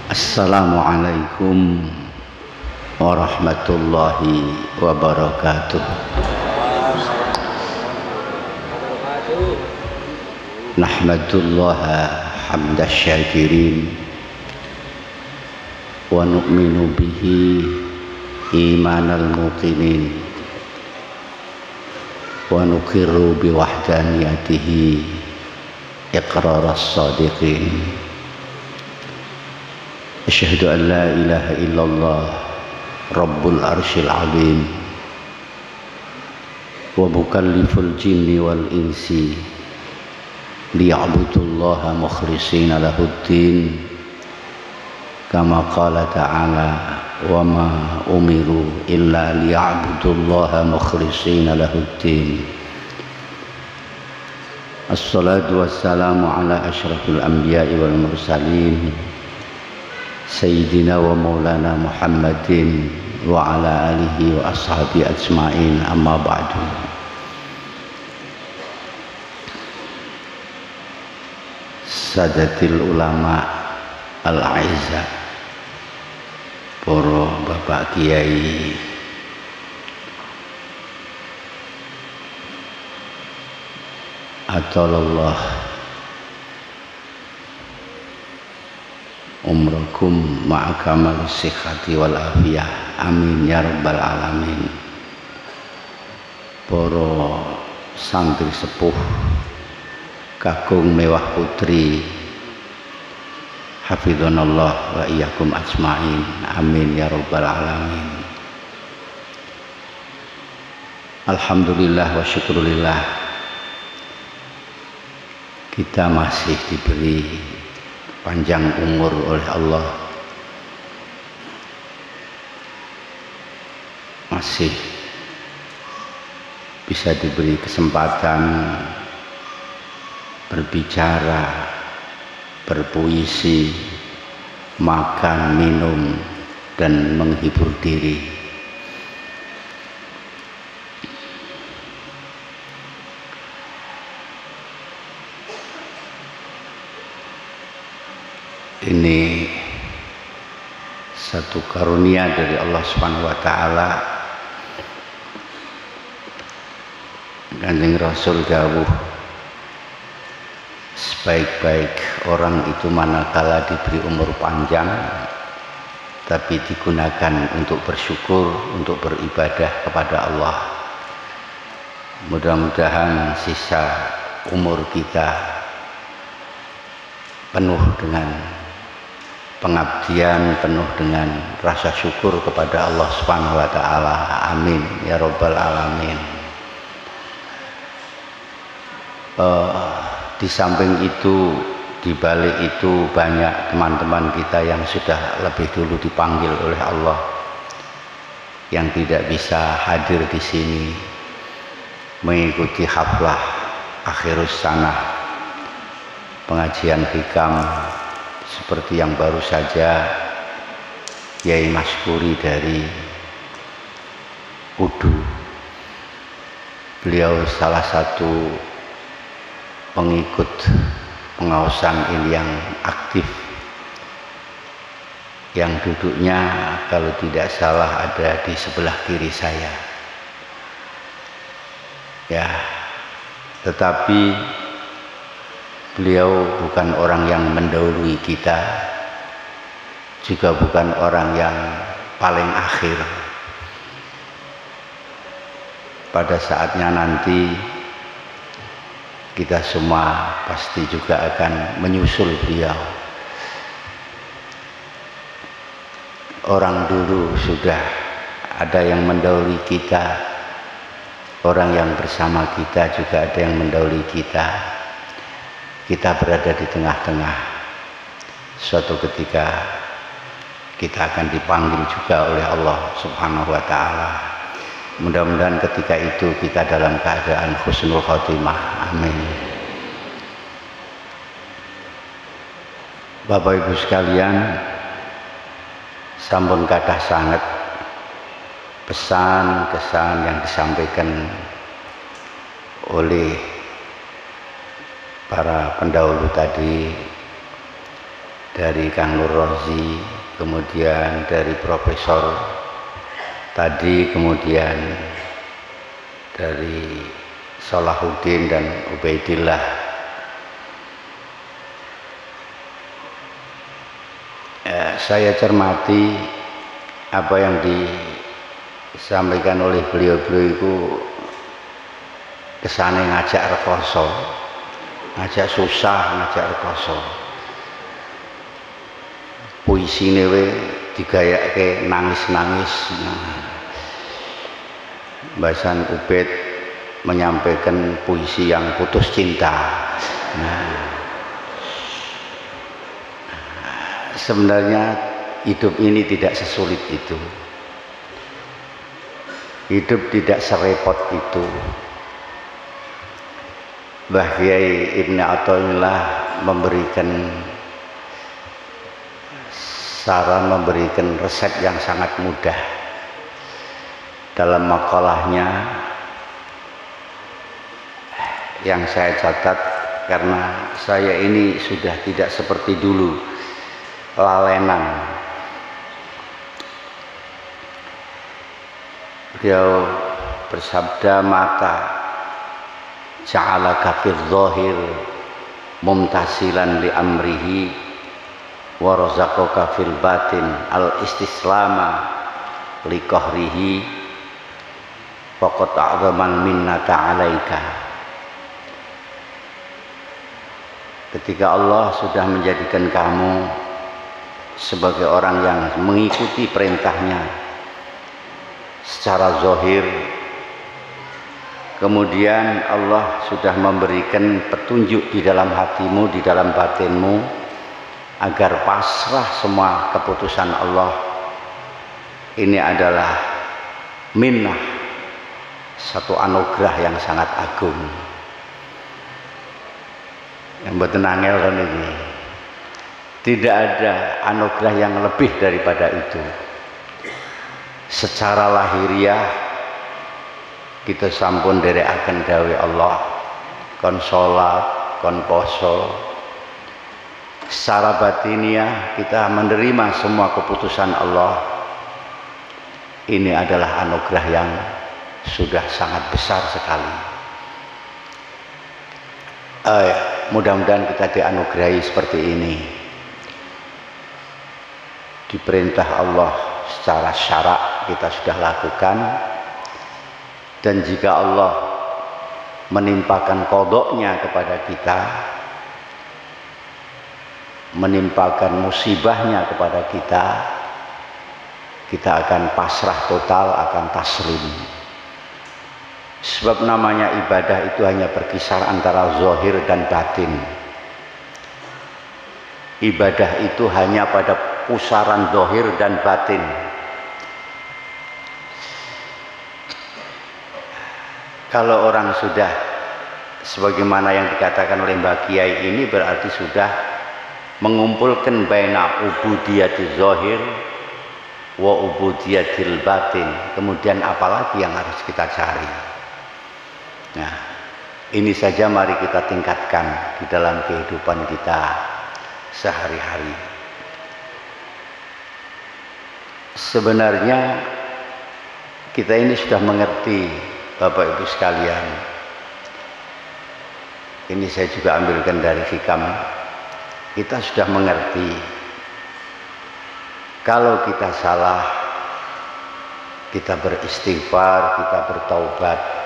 Assalamualaikum warahmatullahi wabarakatuh. Nahmadullaha hamdas syakirin wa nu'minu bihi imanal muqinin wa nuqirru biwahdaniyatihi iqraras sadiqin. Asyhadu an la ilaha illallah Rabbul arsyil azim wa mukalliful jinni wal insi liya'budullaha mukhlishina lahuddin kama qala ta'ala wa ma umiru illa liya'budullaha mukhlishina lahuddin. Assalatu wassalamu ala asyrafil anbiya'i wal mursalin Sayyidina wa maulana Muhammadin wa ala alihi wa ashabi ajma'in, amma ba'du. Sadatil ulama al-aizza, para bapak kiai, atalallah umrakum ma'akamal sihhati wal afiyah, amin ya rabbal alamin. Para santri sepuh kakung mewah putri, hafizanallah wa iyyakum ajmain, amin ya rabbal alamin. Alhamdulillah wa syukurillah, kita masih diberi panjang umur oleh Allah, masih bisa diberi kesempatan berbicara, berpuisi, makan, minum, dan menghibur diri. Ini satu karunia dari Allah Subhanahu wa taala. Kanjeng Rasul dawuh, sebaik-baik orang itu manakala diberi umur panjang tapi digunakan untuk bersyukur, untuk beribadah kepada Allah. Mudah-mudahan sisa umur kita penuh dengan pengabdian, penuh dengan rasa syukur kepada Allah Subhanahu wa taala. Amin ya rabbal alamin. Di samping itu, di balik itu banyak teman-teman kita yang sudah lebih dulu dipanggil oleh Allah yang tidak bisa hadir di sini mengikuti haflah akhirus sanah pengajian hikam seperti yang baru saja Yai Maskuri dari Udu. Beliau salah satu pengikut pengaosan ini yang aktif, yang duduknya kalau tidak salah ada di sebelah kiri saya. Ya, tetapi beliau bukan orang yang mendahului kita, juga bukan orang yang paling akhir. Pada saatnya nanti kita semua pasti juga akan menyusul beliau. Orang dulu sudah ada yang mendahului kita, orang yang bersama kita juga ada yang mendahului kita. Kita berada di tengah-tengah. Suatu ketika kita akan dipanggil juga oleh Allah Subhanahu wa taala. Mudah-mudahan ketika itu kita dalam keadaan husnul khotimah. Amin. Bapak Ibu sekalian, sampun kathah sanget pesan-kesan yang disampaikan oleh para pendahulu tadi dari Kang Nur Rozi, kemudian dari Profesor tadi, kemudian dari Salahuddin dan Ubaidillah. Saya cermati apa yang disampaikan oleh beliau-beliau itu kesane ngajak rekoso, ngajak susah, ngajak rekoso. Puisine we digayake nangis-nangis. Bahasan Ubed menyampaikan puisi yang putus cinta. Sebenarnya hidup ini tidak sesulit itu, hidup tidak serepot itu. Mbah Kiai Ibnu Athaillah memberikan saran, memberikan resep yang sangat mudah dalam makalahnya yang saya catat, karena saya ini sudah tidak seperti dulu lalenan. Beliau bersabda, mata ja'alaka fil zahir mumtasilan li amrihi wa razaqaka fil batin al istislama li qahrihi faqad a'zaman minnata 'alaika. Ketika Allah sudah menjadikan kamu sebagai orang yang mengikuti perintahnya secara zahir, kemudian Allah sudah memberikan petunjuk di dalam hatimu, di dalam batinmu, agar pasrah semua keputusan Allah. Ini adalah minnah, satu anugerah yang sangat agung. Yang mboten angel kan ini. Tidak ada anugerah yang lebih daripada itu. Secara lahiriah kita sampun derekaken dawuh Allah, kon salat, kon poso. Secara batiniah kita menerima semua keputusan Allah. Ini adalah anugerah yang sudah sangat besar sekali. Mudah-mudahan kita dianugerahi seperti ini. Diperintah Allah secara syarak kita sudah lakukan, dan jika Allah menimpakan kodoknya kepada kita, menimpakan musibahnya kepada kita, kita akan pasrah total, akan taslim. Sebab namanya ibadah itu hanya berkisar antara zahir dan batin. Ibadah itu hanya pada pusaran zahir dan batin. Kalau orang sudah sebagaimana yang dikatakan oleh Mbak Kiai ini, berarti sudah mengumpulkan baina ubudiyatil zahir wa ubudiyatil batin. Kemudian apalagi yang harus kita cari? Nah, ini saja mari kita tingkatkan di dalam kehidupan kita sehari-hari. Sebenarnya kita ini sudah mengerti, Bapak Ibu sekalian. Ini saya juga ambilkan dari hikam. Kita sudah mengerti kalau kita salah, kita beristighfar, kita bertaubat.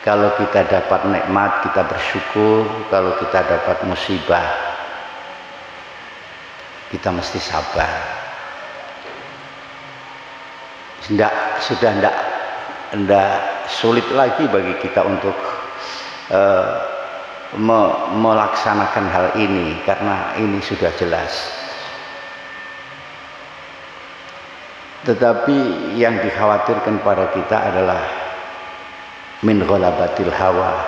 Kalau kita dapat nikmat, kita bersyukur. Kalau kita dapat musibah, kita mesti sabar. Sudah tidak sulit lagi bagi kita untuk melaksanakan hal ini, karena ini sudah jelas. Tetapi yang dikhawatirkan pada kita adalah min ghalabatil hawa,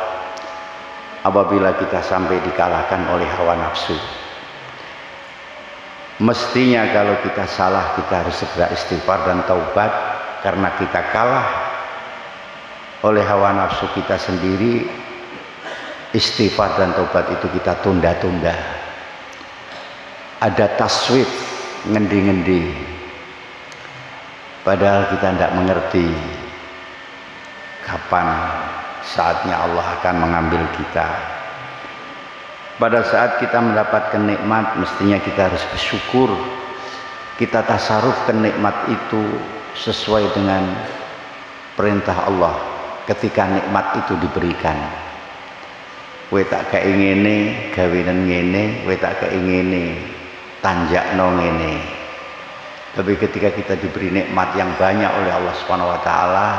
apabila kita sampai dikalahkan oleh hawa nafsu. Mestinya kalau kita salah, kita harus segera istighfar dan taubat, karena kita kalah oleh hawa nafsu kita sendiri. Istighfar dan taubat itu kita tunda-tunda. ada taswif, ngendi-ngendi, padahal kita tidak mengerti kapan saatnya Allah akan mengambil kita. Pada saat kita mendapatkan nikmat, mestinya kita harus bersyukur, kita tasarrufkan nikmat itu sesuai dengan perintah Allah ketika nikmat itu diberikan. Kowe tak kei ngene, gawenen ngene, kowe tak kei ngene, tanjakno ngene. Tapi ketika kita diberi nikmat yang banyak oleh Allah Subhanahu wa taala,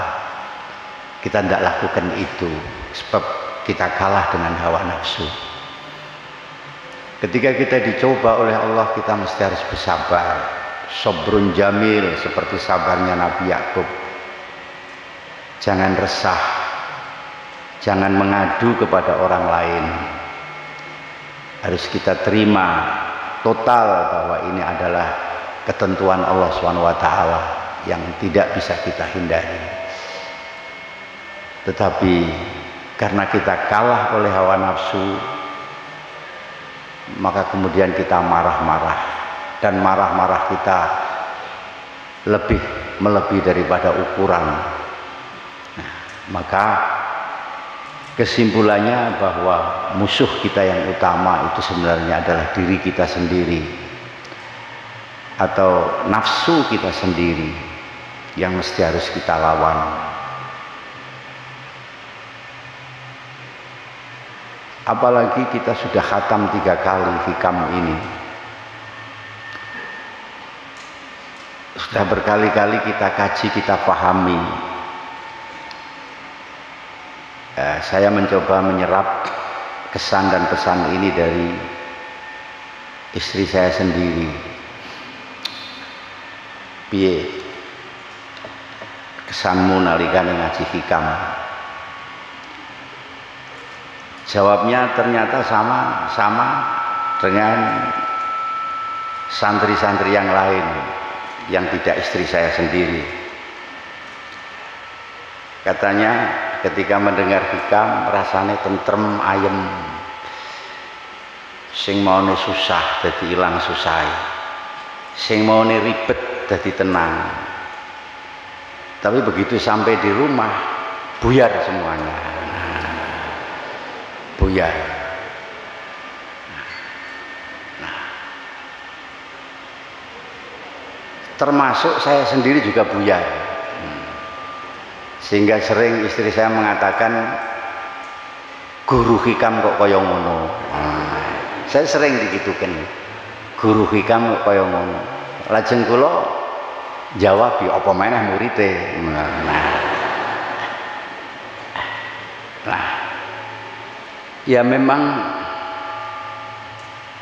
kita tidak lakukan itu sebab kita kalah dengan hawa nafsu. Ketika kita dicoba oleh Allah, kita mesti harus bersabar. Sabrun jamil, seperti sabarnya Nabi Yakub. Jangan resah, jangan mengadu kepada orang lain. Harus kita terima total bahwa ini adalah ketentuan Allah SWT yang tidak bisa kita hindari. Tetapi karena kita kalah oleh hawa nafsu, maka kemudian kita marah-marah, dan marah-marah kita melebihi daripada ukuran. Nah, maka kesimpulannya bahwa musuh kita yang utama itu sebenarnya adalah diri kita sendiri atau nafsu kita sendiri yang mesti harus kita lawan. Apalagi kita sudah khatam 3 kali hikam ini, sudah berkali-kali kita kaji, kita pahami. Saya mencoba menyerap kesan dan pesan ini dari istri saya sendiri. Piye kesanmu nalikane ngaji hikam? Jawabnya ternyata sama dengan santri-santri yang lain yang tidak istri saya sendiri. Katanya ketika mendengar hikam rasanya tentrem, ayem, sing maune susah dadi ilang susah, sing maune ribet dadi tenang. Tapi begitu sampai di rumah buyar semuanya, buyar. Termasuk saya sendiri juga buyar. Sehingga sering istri saya mengatakan, guru hikam kok kaya ngono. Saya sering digitukan, guru hikam kok kaya ngono. Lajeng kula jawab, ya apa meneh murite. Nah, ya memang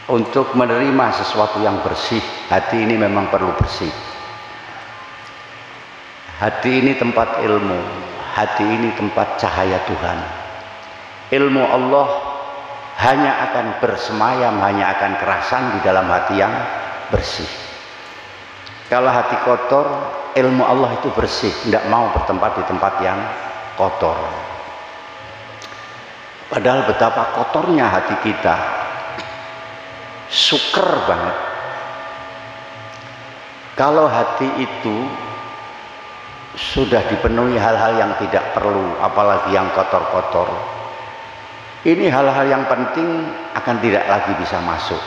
untuk menerima sesuatu yang bersih, hati ini memang perlu bersih. Hati ini tempat ilmu, hati ini tempat cahaya Tuhan. Ilmu Allah hanya akan bersemayam, hanya akan kerasan di dalam hati yang bersih. Kalau hati kotor, ilmu Allah itu bersih, tidak mau bertempat di tempat yang kotor. Padahal betapa kotornya hati kita, suker banget. Kalau hati itu sudah dipenuhi hal-hal yang tidak perlu, apalagi yang kotor-kotor, ini hal-hal yang penting akan tidak lagi bisa masuk.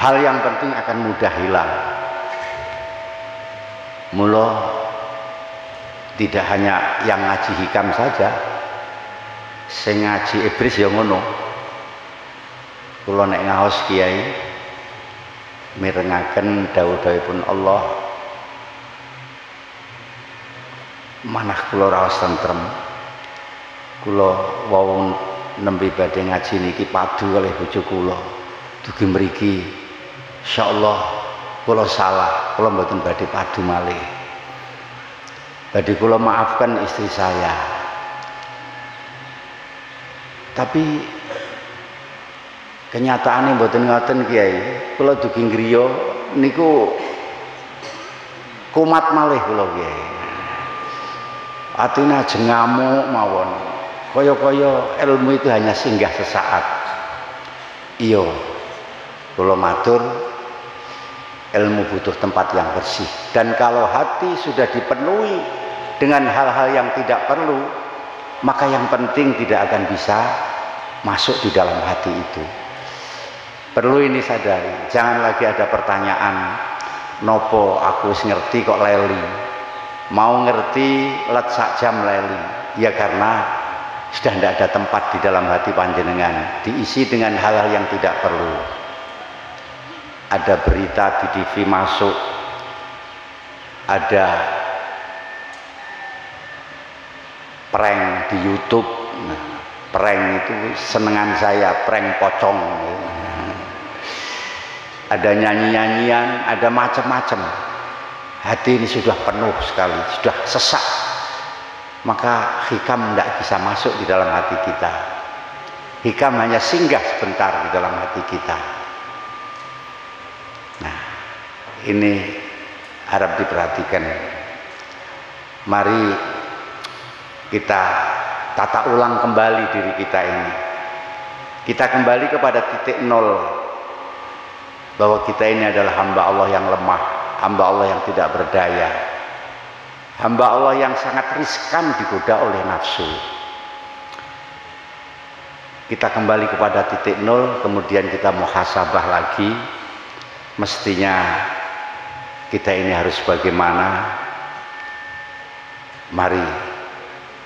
Hal yang penting akan mudah hilang. Mula tidak hanya yang ngaji hikam saja, sing ngaji ibris ya ngono. Kula nek ngaos kiai mirengaken dawuh-dawuhipun Allah, manah kula raos tentrem. Kula wau nembe badhe ngaji niki padu kalih bojo kula. Dugi mriki insyaallah kula salah, kula mboten badhe padu malih. Badhe kula maafkan istri saya. Tapi kenyataannya mboten ngoten Kiai. Kula dugi ngriya niku kumat malih kula Kiai. Atine ajeng ngamuk mawon. Kaya-kaya ilmu itu hanya singgah sesaat. Iya. Kula matur, ilmu butuh tempat yang bersih, dan kalau hati sudah dipenuhi dengan hal-hal yang tidak perlu, maka yang penting tidak akan bisa masuk di dalam hati itu. Perlu ini sadari, jangan lagi ada pertanyaan, nopo aku ngerti kok leli, mau ngerti let sak jam leli. Ya karena sudah tidak ada tempat di dalam hati panjenengan, diisi dengan hal-hal yang tidak perlu. Ada berita di TV masuk, ada prank di YouTube. Nah, prank itu senengan saya, prank pocong. Ada nyanyi-nyanyian, ada macam-macam. Hati ini sudah penuh sekali, sudah sesak. Maka hikam tidak bisa masuk di dalam hati kita. Hikam hanya singgah sebentar di dalam hati kita. Nah, ini harap diperhatikan. Mari kita tata ulang kembali diri kita ini. Kita kembali kepada titik nol, bahwa kita ini adalah hamba Allah yang lemah, hamba Allah yang tidak berdaya, hamba Allah yang sangat riskan digoda oleh nafsu. Kita kembali kepada titik nol, kemudian kita muhasabah lagi. Mestinya kita ini harus bagaimana? Mari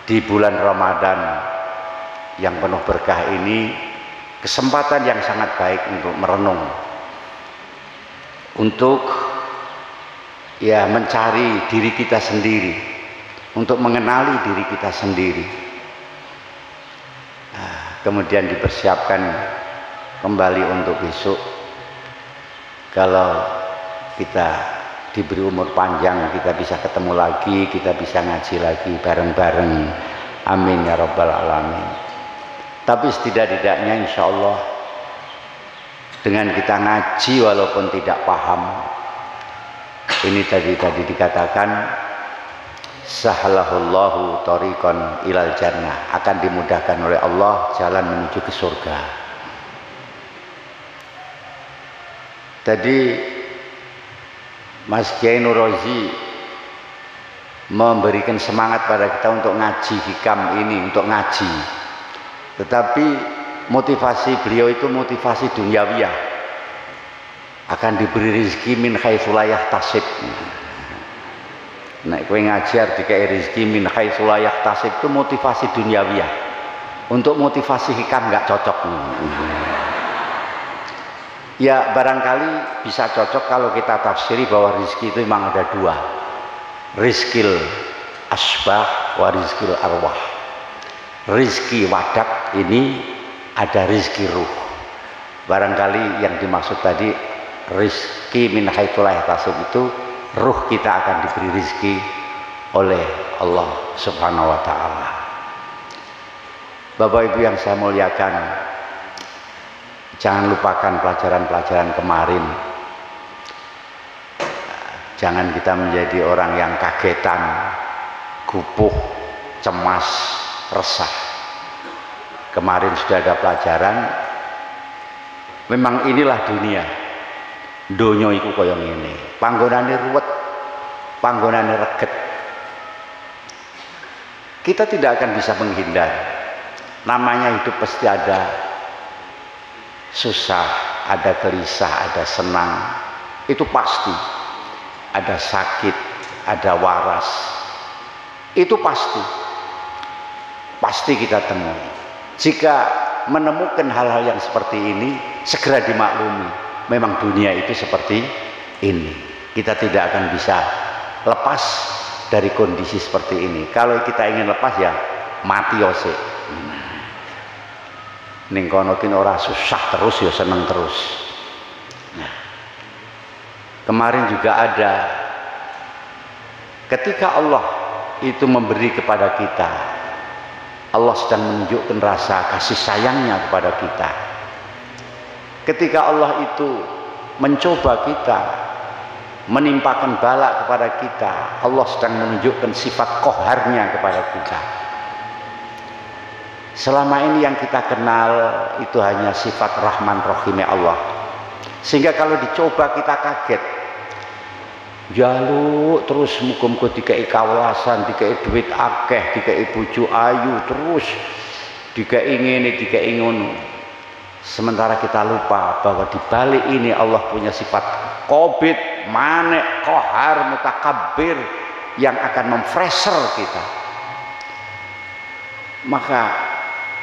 di bulan Ramadan yang penuh berkah ini, kesempatan yang sangat baik untuk merenung, untuk ya mencari diri kita sendiri, untuk mengenali diri kita sendiri. Nah, kemudian dipersiapkan kembali untuk besok. Kalau kita diberi umur panjang, kita bisa ketemu lagi, kita bisa ngaji lagi bareng-bareng. Amin ya rabbal alamin. Tapi setidak-tidaknya insya Allah dengan kita ngaji walaupun tidak paham, ini tadi dikatakan sahalahullahu thoriqan ilal jannah, akan dimudahkan oleh Allah jalan menuju ke surga. Tadi Mas Kiai Nurozi memberikan semangat pada kita untuk ngaji hikam ini, untuk ngaji. Tetapi motivasi beliau itu motivasi duniawiyah, akan diberi rezeki min haitsu la yahtasib. Nek kowe ngajar dikai rezeki min haitsu la yahtasib itu motivasi duniawiyah. Untuk motivasi hikam nggak cocok. Ya barangkali bisa cocok kalau kita tafsiri bahwa rizki itu memang ada dua, rizkil asbah wa rizkil arwah. Rizki wadak ini ada rizki ruh. Barangkali yang dimaksud tadi rizki min haitsu la yahtasib itu ruh kita akan diberi rizki oleh Allah Subhanahu wa ta'ala. Bapak Ibu yang saya muliakan, jangan lupakan pelajaran-pelajaran kemarin. Jangan kita menjadi orang yang kagetan, gupuh, cemas, resah. Kemarin sudah ada pelajaran, memang inilah dunia. Donya iku kaya ngene, panggonane ruwet, panggonane reget. Kita tidak akan bisa menghindar. Namanya hidup pasti ada susah, ada gelisah, ada senang, itu pasti. Ada sakit, ada waras, itu pasti kita temui. Jika menemukan hal-hal yang seperti ini, segera dimaklumi, memang dunia itu seperti ini. Kita tidak akan bisa lepas dari kondisi seperti ini. Kalau kita ingin lepas ya mati ose. Ning kono ki ora susah terus ya seneng terus. Nah, kemarin juga ada ketika Allah itu memberi kepada kita, Allah sedang menunjukkan rasa kasih sayangnya kepada kita. Ketika Allah itu mencoba kita, menimpakan bala kepada kita, Allah sedang menunjukkan sifat qaharnya kepada kita. Selama ini yang kita kenal itu hanya sifat Rahman Rahimnya Allah. Sehingga kalau dicoba kita kaget, jaluk terus muga-muga dikai kawasan, dikai duit akeh, dikai bojo ayu, terus dikai ngene, dikai ngono. Sementara kita lupa bahwa di balik ini Allah punya sifat qabid, manik, qahar, mutakabbir yang akan memfresher kita. Maka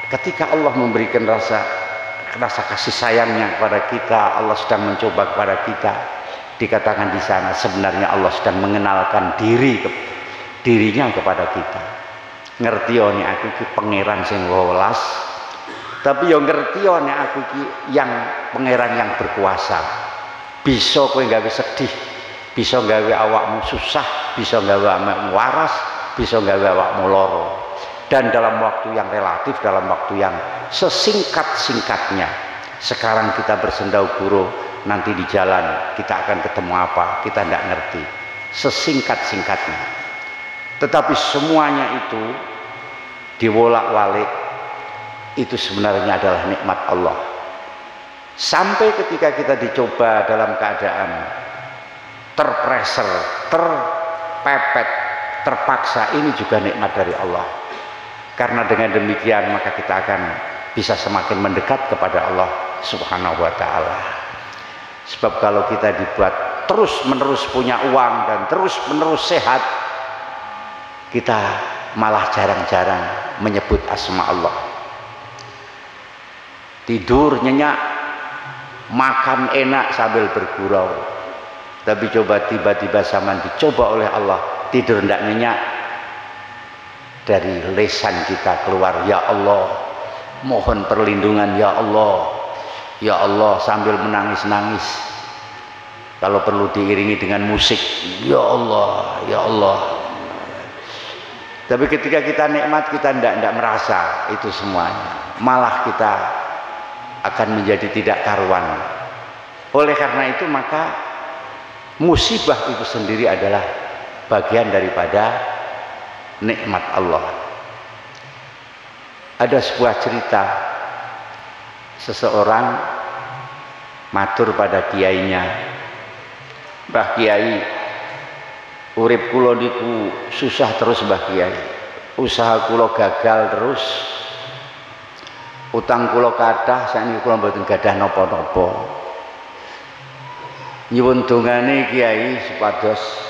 ketika Allah memberikan rasa kasih sayangnya kepada kita, Allah sedang mencoba kepada kita. Dikatakan di sana sebenarnya Allah sedang mengenalkan dirinya kepada kita. Ngerti nek aku iki pangeran sing welas, tapi yo ngerti nek aku iki yang pangeran yang berkuasa. Bisa kowe gawe sedih, bisa gawe awakmu susah, bisa gawe awakmu waras, bisa gawe awakmu lara. Dan dalam waktu yang relatif, dalam waktu yang sesingkat-singkatnya. Sekarang kita bersendau guru, nanti di jalan kita akan ketemu apa, kita tidak ngerti. Sesingkat-singkatnya. Tetapi semuanya itu diwolak-walik, itu sebenarnya adalah nikmat Allah. Sampai ketika kita dicoba dalam keadaan terpressure, terpepet, terpaksa, ini juga nikmat dari Allah. Karena dengan demikian maka kita akan bisa semakin mendekat kepada Allah Subhanahu wa ta'ala. Sebab kalau kita dibuat terus-menerus punya uang dan terus-menerus sehat, kita malah jarang-jarang menyebut asma Allah. Tidur nyenyak, makan enak sambil bergurau. Tapi coba tiba-tiba zaman dicoba oleh Allah, tidur ndak nyenyak, dari lisan kita keluar ya Allah, mohon perlindungan ya Allah, ya Allah, sambil menangis-nangis. Kalau perlu diiringi dengan musik, ya Allah, ya Allah. Tapi ketika kita nikmat, kita tidak merasa itu semuanya, malah kita akan menjadi tidak karuan. Oleh karena itu maka musibah itu sendiri adalah bagian daripada nikmat Allah. Ada sebuah cerita, seseorang matur pada kiainya, Mbah Kiai, urip kula niku susah terus Mbah Kiai, usaha kula gagal terus, utang kula kathah, sakniki kula mboten gadah napa-napa. Nyuwun dongane Kiai supados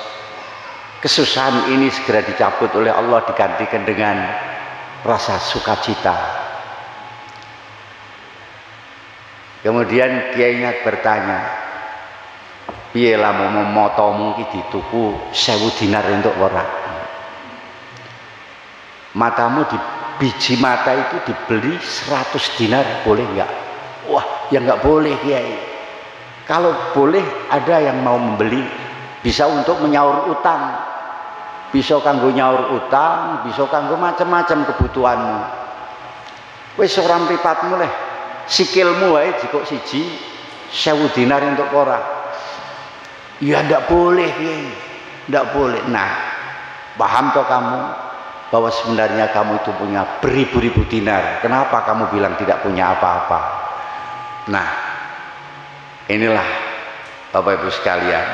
kesusahan ini segera dicabut oleh Allah, digantikan dengan rasa sukacita. Kemudian kiainya bertanya, piye lamun motomu iki dituku 1000 dinar entuk ora? Matamu di biji mata itu dibeli 100 dinar boleh enggak? Wah, ya enggak boleh Kiai. Kalau boleh ada yang mau membeli, bisa untuk menyaur utang, bisa kanggo nyaur utang, bisa kanggo macam-macam kebutuhanmu. Wis ora mripatmu leh, sikilmu wae jikok siji 1000 dinar untuk ora. Ya ndak boleh Kiai, ndak boleh. Nah, paham toh kamu bahwa sebenarnya kamu itu punya beribu-ribu dinar. Kenapa kamu bilang tidak punya apa-apa? Nah, inilah Bapak Ibu sekalian,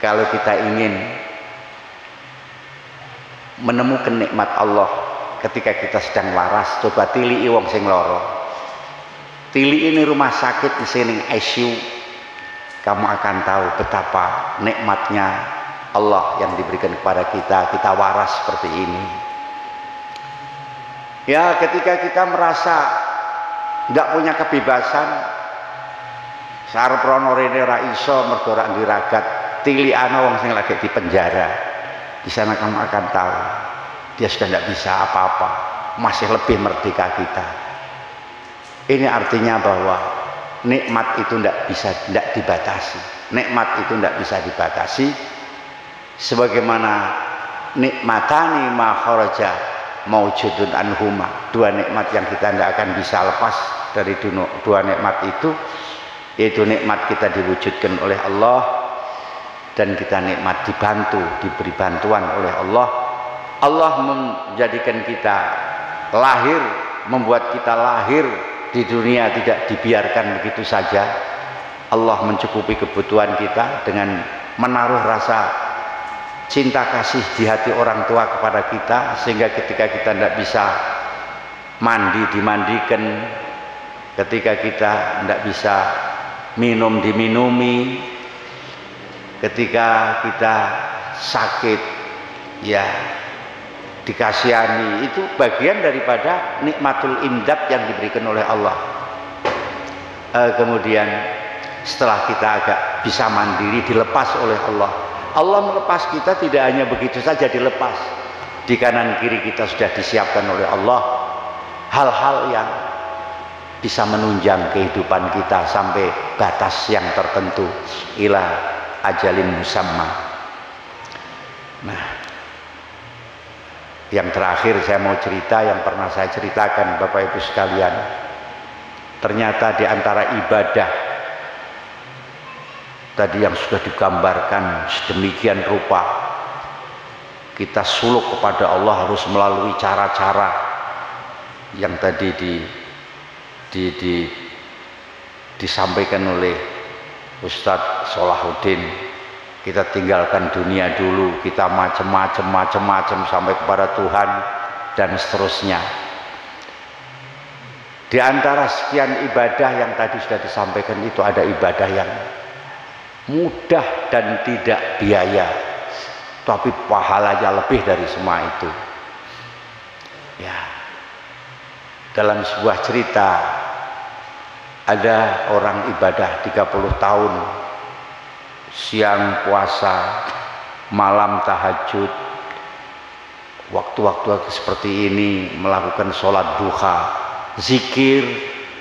kalau kita ingin menemukan nikmat Allah ketika kita sedang waras, coba tilii wong sing lara. Tilii ini rumah sakit di sini ICU, kamu akan tahu betapa nikmatnya Allah yang diberikan kepada kita. Kita waras seperti ini. Ya, ketika kita merasa tidak punya kebebasan, sarep rono rene ra iso mergo ra ndiragat, tili ana wong sing lagi di penjara. Di sana kamu akan tahu dia sudah tidak bisa apa-apa, masih lebih merdeka kita. Ini artinya bahwa nikmat itu tidak dibatasi. Nikmat itu tidak bisa dibatasi. Sebagaimana nikmatani ma kharaja maujudun anhuma, dua nikmat yang kita tidak akan bisa lepas dari dua nikmat itu, yaitu nikmat kita diwujudkan oleh Allah dan kita nikmat dibantu, diberi bantuan oleh Allah. Allah menjadikan kita lahir, membuat kita lahir di dunia tidak dibiarkan begitu saja, Allah mencukupi kebutuhan kita dengan menaruh rasa cinta kasih di hati orang tua kepada kita, sehingga ketika kita tidak bisa mandi dimandikan, ketika kita tidak bisa minum diminumi, ketika kita sakit ya dikasihani. Itu bagian daripada nikmatul imdad yang diberikan oleh Allah. Kemudian setelah kita agak bisa mandiri, dilepas oleh Allah. Allah melepas kita tidak hanya begitu saja dilepas, di kanan kiri kita sudah disiapkan oleh Allah hal-hal yang bisa menunjang kehidupan kita sampai batas yang tertentu, ila ajalin musamma. Nah, yang terakhir saya mau cerita yang pernah saya ceritakan Bapak Ibu sekalian. Ternyata di antara ibadah tadi yang sudah digambarkan sedemikian rupa, kita suluk kepada Allah harus melalui cara-cara yang tadi disampaikan oleh Ustadz Solahuddin. Kita tinggalkan dunia dulu, kita macam-macam sampai kepada Tuhan dan seterusnya. Di antara sekian ibadah yang tadi sudah disampaikan itu ada ibadah yang mudah dan tidak biaya, tapi pahalanya lebih dari semua itu. Ya, dalam sebuah cerita ada orang ibadah 30 tahun, siang puasa, malam tahajud, waktu-waktu seperti ini melakukan sholat duha, zikir,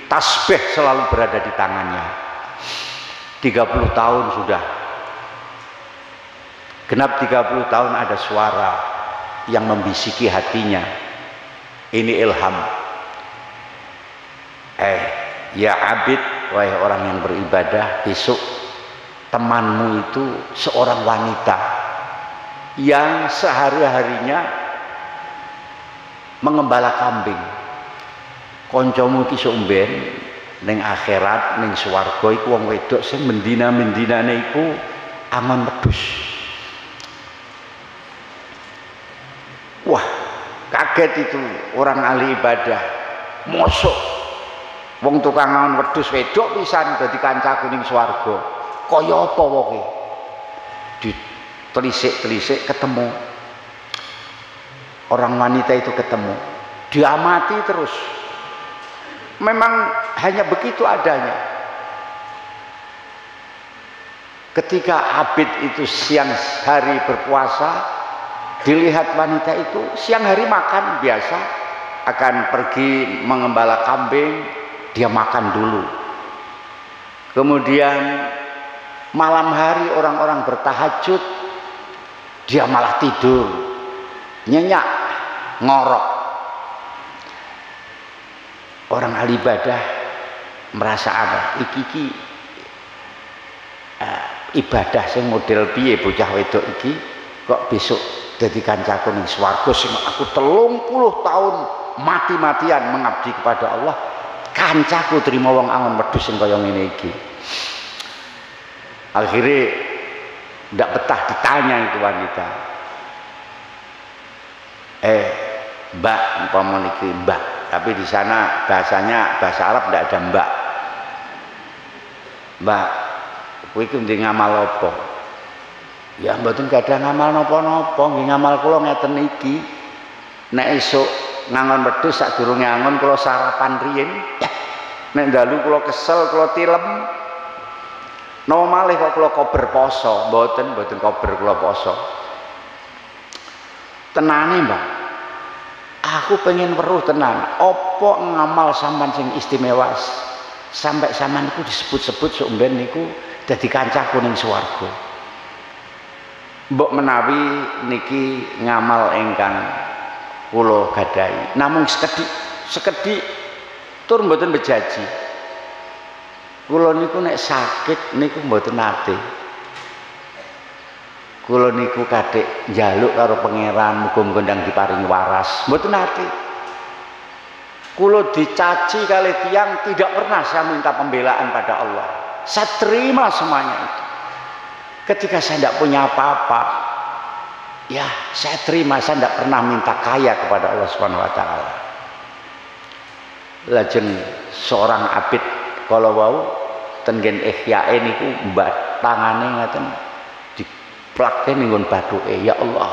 tasbih selalu berada di tangannya. 30 tahun sudah. Genap 30 tahun ada suara yang membisiki hatinya, ini ilham. Ya abid, wahai orang yang beribadah, besok temanmu itu seorang wanita yang sehari-harinya mengembala kambing. Koncomu iki sok mben ning akhirat ning swarga iku wong wedok sing mendina-mendinane iku aman wedhus. Wah, kaget itu orang ahli ibadah. Mosok wong tukang angon wedhus wedok pisan dadi kancaku ning swarga. Kaya apa wonge? Ditelisik-telisik ketemu. Orang wanita itu ketemu. Diamati terus. Memang hanya begitu adanya. Ketika abid itu siang hari berpuasa, dilihat wanita itu siang hari makan biasa, akan pergi mengembala kambing, dia makan dulu. Kemudian malam hari orang-orang bertahajud, dia malah tidur, nyenyak, ngorok. Orang ahli ibadah merasa apa? Iki ibadah sing model piye bocah wedok iki kok besok dadi kancaku ning swarga sing aku 30 tahun mati-matian mengabdi kepada Allah, kancaku terima wong angon wedhus sing kaya ngene iki. Akhirnya ndak betah ditanya itu wanita. Mbak, umpama niki mbak, tapi di sana bahasanya bahasa Arab tidak ada mbak. Mbak, kowe iki ndek ngamal apa? Ya mboten gadah ngamal napa-napa, nggih ngamal kula ngeten iki. Nek esuk ngangon wedhus sadurunge angon kula sarapan riyin. Nek dalu kula kesel, kula tilem. Napa malih kok kula kober poso? Mboten kober kula poso. Tenane, Mbak. Aku pengen weruh tenan, apa ngamal sampean sing istimewa sampai sampean niku disebut-sebut sok mben niku dadi kancaku ning swarga. Mbok menawi niki ngamal ingkang kula gadahi, namung sekedhik tur mboten bejaji. Kula niku nek sakit niku mboten nate. Kula niku kadek njaluk karo pangeran muga-muga ndang diparingi waras, mboten nate. Kula dicaci kalih tiyang tidak pernah saya minta pembelaan pada Allah. saya terima semuanya itu. Ketika saya tidak punya apa-apa, ya saya terima, saya tidak pernah minta kaya kepada Allah Subhanahu wa taala. Lajeng seorang abid kalau wau tengen ihyae niku mbak tangane ngaten diplake ning nggon bathuke, ya Allah.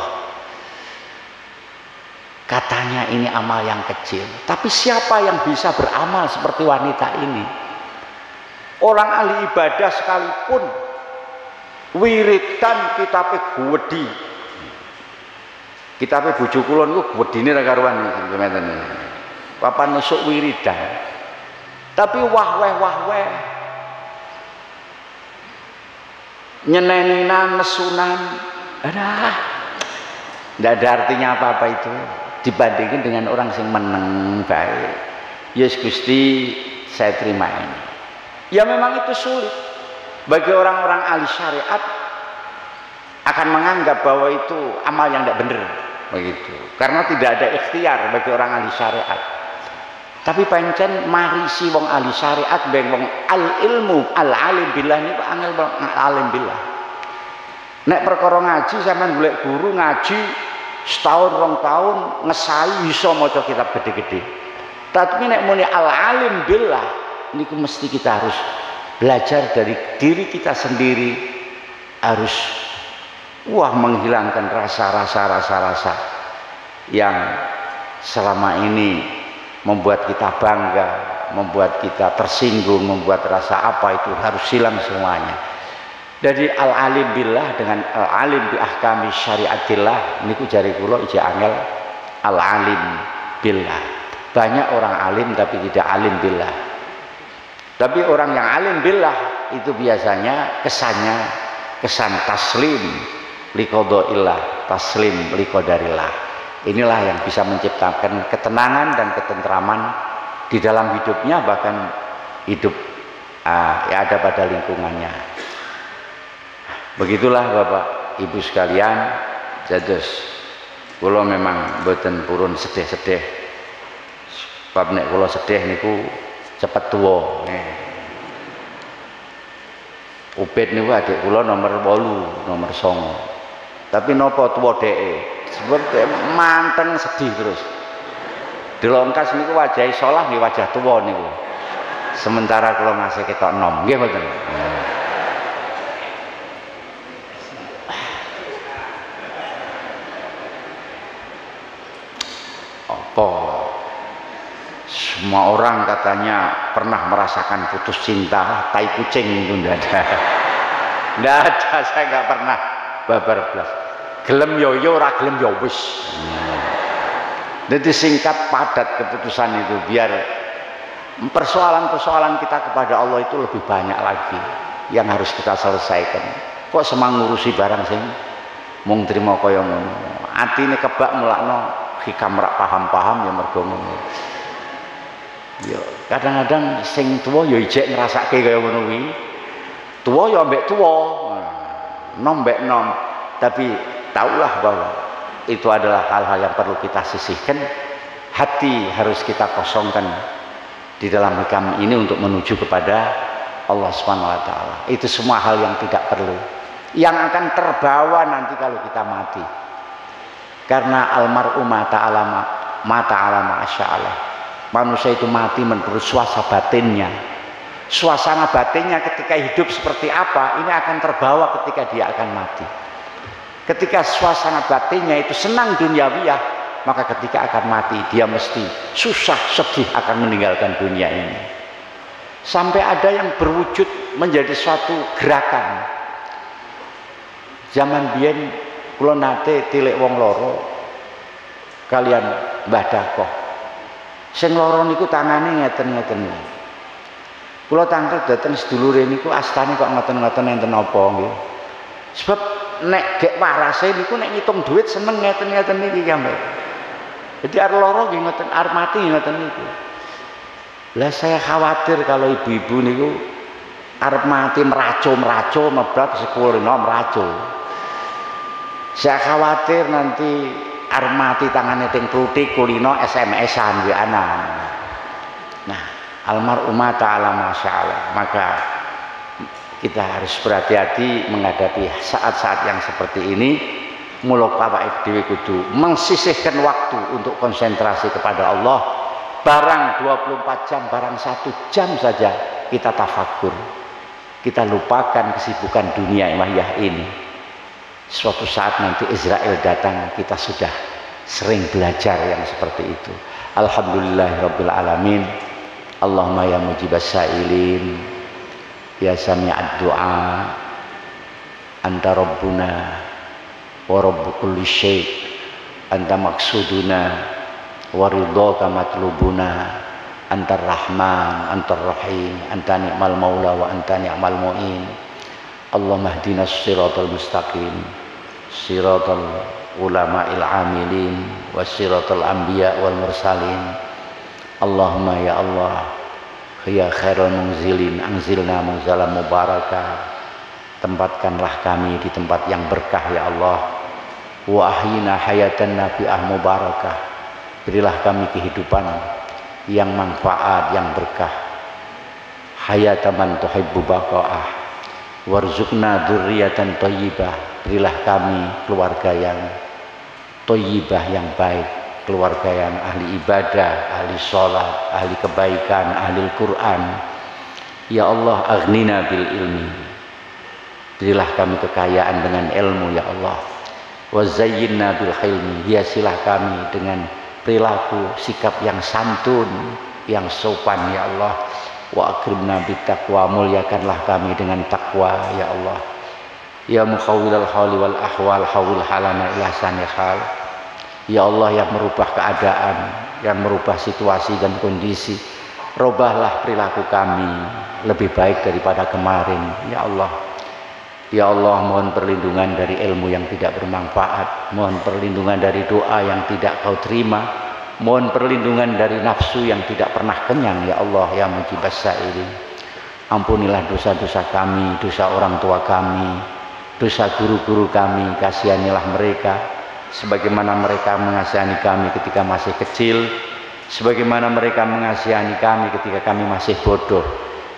Katanya ini amal yang kecil, tapi siapa yang bisa beramal seperti wanita ini? Orang ahli ibadah sekalipun wiridan kitabe gwedi. Kitabe bojo kula niku gwedine ra karuan ngeten. Papan esuk wiridan. Tapi wah-weh nyeneninan, nesunan, ndak ada artinya apa-apa itu dibandingkan dengan orang yang meneng baik. Yes Gusti, saya terima ini. Ya memang itu sulit bagi orang-orang ahli syariat, akan menganggap bahwa itu amal yang tidak benar begitu, karena tidak ada ikhtiar bagi orang ahli syariat. Tapi pancen marisi wong ahli syariat beng wong al ilmu al alim billah niku angel alim billah. Nek perkara ngaji sampean golek guru ngaji setahun rong tahun ngesai iso maca kitab gede-gede. Tapi nek muni al alim billah niku mesti kita harus belajar dari diri kita sendiri, harus menghilangkan rasa-rasa yang selama ini membuat kita bangga, membuat kita tersinggung, membuat rasa apa itu harus hilang semuanya. Jadi al-alim billah dengan al-alim bi ahkami syariatillah niku jari kula ije angel al-alim billah. Banyak orang alim tapi tidak alim billah. Tapi orang yang alim billah itu biasanya kesannya kesan taslim liqadaillah, taslim liqadarillah. Inilah yang bisa menciptakan ketenangan dan ketentraman di dalam hidupnya, bahkan hidup ya ada pada lingkungannya. Begitulah Bapak Ibu sekalian, dados kula memang mboten purun sedih-sedih. Sebab nek kula sedih niku cepet tuwa. Ubed niku adik kula nomor 8, nomor 9. Tapi napa tuwa dheke? Sebab manteng sedih terus. Dilongkas niku wajahe salah nggih wajah tuwa niku. Sementara kula masih ketok enom, nggih mboten. Apa? Semua orang katanya pernah merasakan putus cinta, tai kucing itu ndak ada. Ndak ada, saya nggak pernah babar blas. Gelem yo ora gelem yo wis. Jadi singkat padat keputusan itu, biar persoalan-persoalan kita kepada Allah itu lebih banyak lagi yang harus kita selesaikan. Kok semang ngurusi barang sing mung trimo kaya ngono. Atine kebak mulakno hikam rak paham-paham ya mergo ngono. Yo kadang-kadang sing tuwa yo ijek ngrasake kaya ngono kuwi. Tuwa yo ambek tuwa. Nom mbek nom. Tapi taulah bahwa itu adalah hal-hal yang perlu kita sisihkan. Hati harus kita kosongkan di dalam hikam ini untuk menuju kepada Allah Subhanahu wa taala. Itu semua hal yang tidak perlu, yang akan terbawa nanti kalau kita mati. Karena almar'u mata alama asya'alah. Manusia itu mati menurut suasana batinnya. Suasana batinnya ketika hidup seperti apa, ini akan terbawa ketika dia akan mati. Ketika suasana batinnya itu senang duniawiyah, maka ketika akan mati dia mesti susah sedih akan meninggalkan dunia ini. Sampai ada yang berwujud menjadi suatu gerakan. Zaman biyen kula nate tilik wong loro kalian Mbah Dakoh. Sing loro niku tangane ngeten-ngeten. Kula tangkep dateng sedulure niku astane kok ngoten-ngoten enten napa nggih. Sebab nek gek warase niku nek ngitung duit seneng ngeten-ngeten niki sampe. Jadi arep lara nggih ngoten, arep mati ngoten niku. Lah saya khawatir kalau ibu-ibu niku arep mati meraco mebrak sekulino meraco. Saya khawatir nanti arep mati tangane ting kluthik kulino SMS-an WA-an. Nah, almarhumah ta'ala masyaallah. Maka Kita harus berhati-hati menghadapi saat-saat yang seperti ini. Mula awake dhewe kudu mengsisihkan waktu untuk konsentrasi kepada Allah. Barang 24 jam, barang 1 jam saja kita tafakur. Kita lupakan kesibukan dunia mahiyah ini. Suatu saat nanti Israel datang, kita sudah sering belajar yang seperti itu. Alhamdulillahirabbil alamin. Allahumma ya mujibas sa'ilin, ya sami'ad du'a, anta rabbuna wa rabbu kulli syai', anta maksuduna wa ridhaka matlubuna, antar rahman antar rahim, anta ni'mal maula wa anta ni'mal mu'in. Allahumma hdinas siratal mustaqim, siratal ulama'il amilin wa siratal anbiya wal mursalin. Allahumma ya Allah ya khairul munzilin, anzilna munzalan mubarakah. Tempatkanlah kami di tempat yang berkah ya Allah. Wa ahyina hayatan nafi'ah mubarakah. Berilah kami kehidupan yang manfaat, yang berkah. Hayatan man tuhibbu baqa'ah. Warzuqna dzurriyyatan thayyibah. Berilah kami keluarga yang thayyibah, yang baik, keluarga yang ahli ibadah, ahli sholat, ahli kebaikan, ahli Al-Quran. Ya Allah, aghnina bil ilmi. Berilah kami kekayaan dengan ilmu ya Allah. Wa zayyinna bil hilmi. Hiasilah kami dengan perilaku, sikap yang santun, yang sopan ya Allah. Wa akrimna bit taqwa. Muliakanlah kami dengan takwa ya Allah. Ya mukhawwilal hali wal ahwal, hawil halana ila sanil hal. Ya Allah yang merubah keadaan, yang merubah situasi dan kondisi, robahlah perilaku kami lebih baik daripada kemarin ya Allah. Ya Allah, mohon perlindungan dari ilmu yang tidak bermanfaat, mohon perlindungan dari doa yang tidak kau terima, mohon perlindungan dari nafsu yang tidak pernah kenyang ya Allah ya mujibas sa'ilin. Ampunilah dosa-dosa kami, dosa orang tua kami, dosa guru-guru kami, kasihanilah mereka sebagaimana mereka mengasihani kami ketika masih kecil, sebagaimana mereka mengasihani kami ketika kami masih bodoh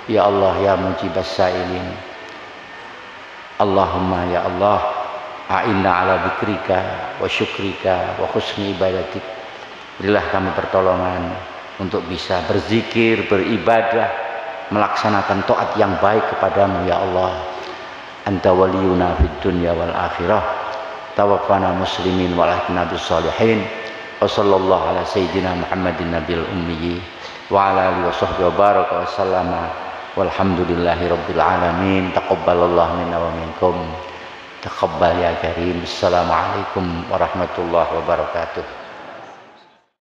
ya Allah ya mujibas sa'ilin. Allahumma ya Allah, a'inna ala dzikrika wa syukrika wa husni ibadatik. Berilah kami pertolongan untuk bisa berzikir, beribadah, melaksanakan taat yang baik kepadamu ya Allah. Anta waliyuna fid dunya wal akhirah. Tawaffana muslimin wa alhaqna bis shalihin. Wa sallallahu ala sayyidina Muhammadin nabiyil ummi wa ala alihi wa sahbihi wa baraka wa sallama. Walhamdulillahi rabbil alamin. Taqabbalallahu minna wa minkum. Taqabbal ya karim. Assalamualaikum warahmatullahi wabarakatuh.